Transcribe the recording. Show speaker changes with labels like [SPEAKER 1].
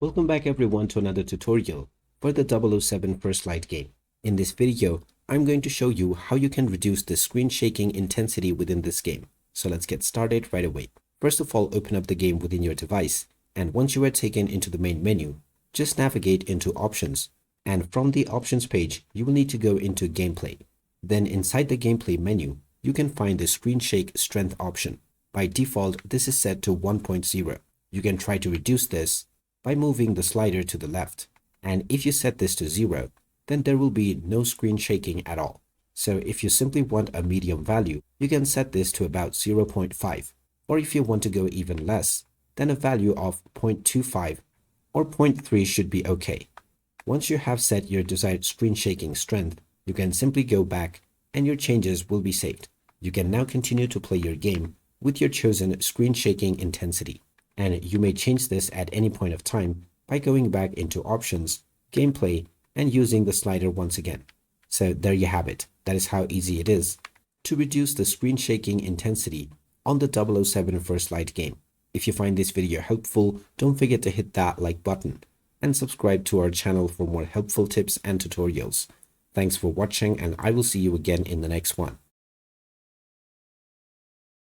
[SPEAKER 1] Welcome back everyone to another tutorial for the 007 First Light game. In this video, I'm going to show you how you can reduce the screen shaking intensity within this game. So let's get started right away. First of all, open up the game within your device, and once you are taken into the main menu, just navigate into Options, and from the Options page, you will need to go into Gameplay. Then inside the Gameplay menu, you can find the Screen Shake Strength option. By default, this is set to 1.0. You can try to reduce this by moving the slider to the left. And if you set this to 0, then there will be no screen shaking at all. So if you simply want a medium value, you can set this to about 0.5. Or if you want to go even less, then a value of 0.25 or 0.3 should be okay. Once you have set your desired screen shaking strength, you can simply go back and your changes will be saved. You can now continue to play your game with your chosen screen shaking intensity. And you may change this at any point of time by going back into Options, Gameplay, and using the slider once again. So there you have it. That is how easy it is to reduce the screen shaking intensity on the 007 First Light game. If you find this video helpful, don't forget to hit that like button and subscribe to our channel for more helpful tips and tutorials. Thanks for watching, and I will see you again in the next one.